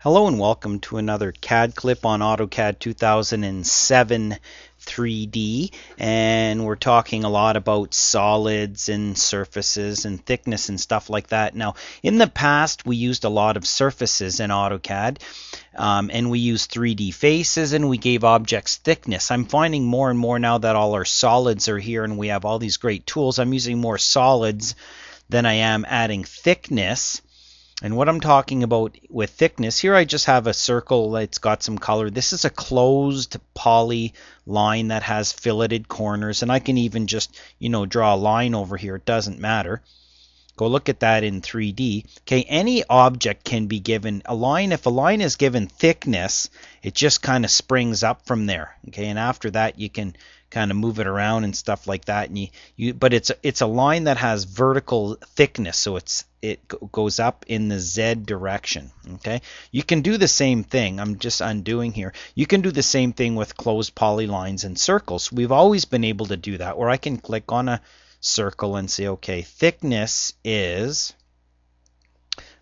Hello and welcome to another CAD clip on AutoCAD 2007 3D, and we're talking a lot about solids and surfaces and thickness and stuff like that. Now, in the past we used a lot of surfaces in AutoCAD, and we used 3D faces and we gave objects thickness. I'm finding more and more now that all our solids are here and we have all these great tools, I'm using more solids than I am adding thickness. And what I'm talking about with thickness, here I just have a circle that's got some color. This is a closed poly line that has filleted corners, and I can even just, draw a line over here. It doesn't matter. Go look at that in 3D. Okay, any object can be given a line. If a line is given thickness, it just kind of springs up from there. Okay, and after that you can kind of move it around and stuff like that. And but it's a line that has vertical thickness, so it goes up in the Z direction. Okay, you can do the same thing. I'm just undoing here. You can do the same thing with closed polylines and circles. We've always been able to do that, where I can click on a circle and say, okay, thickness is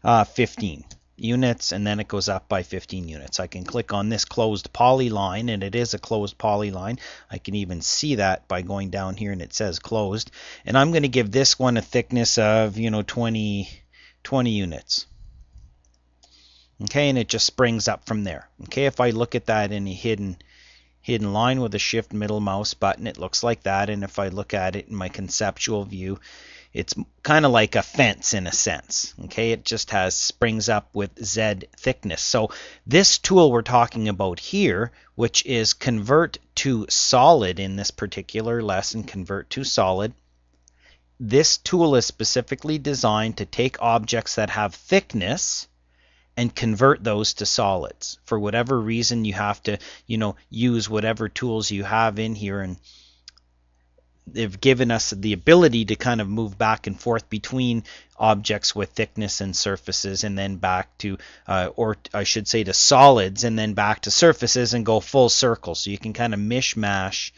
15 units, and then it goes up by 15 units. I can click on this closed polyline, and it is a closed polyline. I can even see that by going down here, and it says closed. And I'm going to give this one a thickness of 20 units. Okay, and it just springs up from there. Okay, if I look at that in a hidden line with a shift middle mouse button, it looks like that. And if I look at it in my conceptual view, it's kind of like a fence in a sense. Okay, it just springs up with Z thickness. So this tool we're talking about here, which is convert to solid in this particular lesson, convert to solid, this tool is specifically designed to take objects that have thickness and convert those to solids. For whatever reason, you have to, use whatever tools you have in here, and they've given us the ability to kind of move back and forth between objects with thickness and surfaces, and then back to, or I should say to solids, and then back to surfaces, and go full circle. So you can kind of mishmash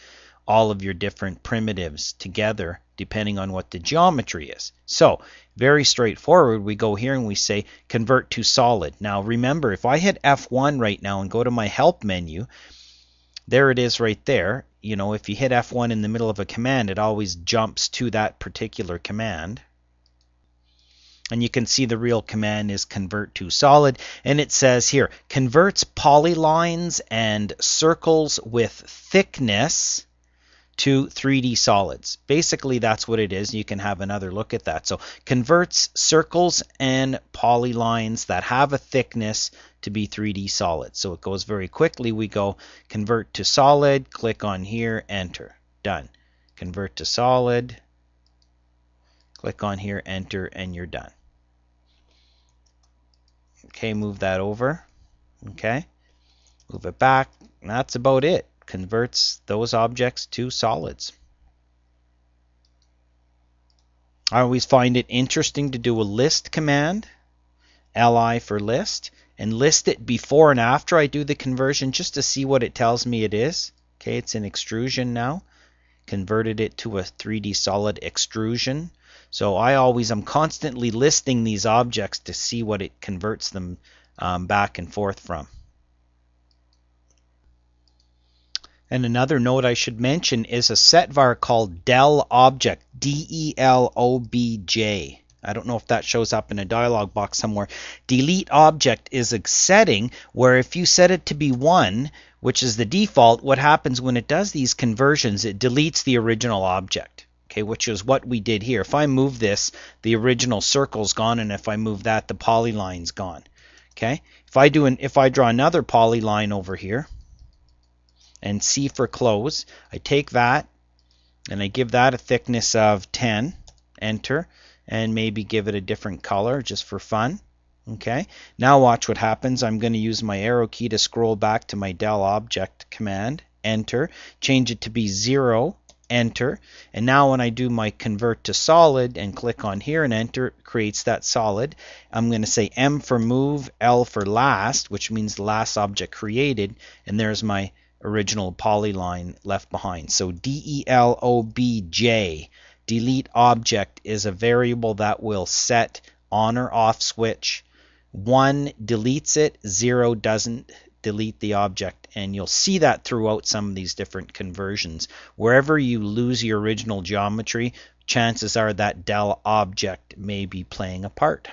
all of your different primitives together depending on what the geometry is. So very straightforward. We go here and we say convert to solid. Now remember, if I hit F1 right now and go to my help menu, there it is right there. If you hit F1 in the middle of a command, it always jumps to that particular command. And you can see the real command is convert to solid, and it says here converts polylines and circles with thickness to 3D solids. Basically, that's what it is. You can have another look at that. So converts circles and polylines that have a thickness to be 3D solids. So it goes very quickly. We go convert to solid, click on here, enter, done. Convert to solid, click on here, enter, and you're done. Okay, move that over. Okay, move it back. And that's about it. Converts those objects to solids. I always find it interesting to do a list command, li for list, and list it before and after I do the conversion, just to see what it tells me it is. Okay, it's an extrusion now. Converted it to a 3D solid extrusion. So I'm constantly listing these objects to see what it converts them back and forth from. And another note I should mention is a set var called del object, D-E-L-O-B-J. I don't know if that shows up in a dialog box somewhere. Delete object is a setting where if you set it to be 1, which is the default, what happens when it does these conversions, it deletes the original object. Okay, which is what we did here. If I move this, the original circle's gone, and if I move that, the polyline's gone. Okay, if I draw another polyline over here, and C for close, I take that and I give that a thickness of 10, enter, and maybe give it a different color just for fun. Okay, now watch what happens. I'm going to use my arrow key to scroll back to my del object command, enter, change it to be 0, enter, and now when I do my convert to solid and click on here and enter, it creates that solid. I'm going to say M for move, L for last, which means the last object created, and there's my original polyline left behind. So DELOBJ, delete object, is a variable that will set on or off switch 1 deletes it, 0 doesn't delete the object. And you'll see that throughout some of these different conversions. Wherever you lose your original geometry, chances are that del object may be playing a part.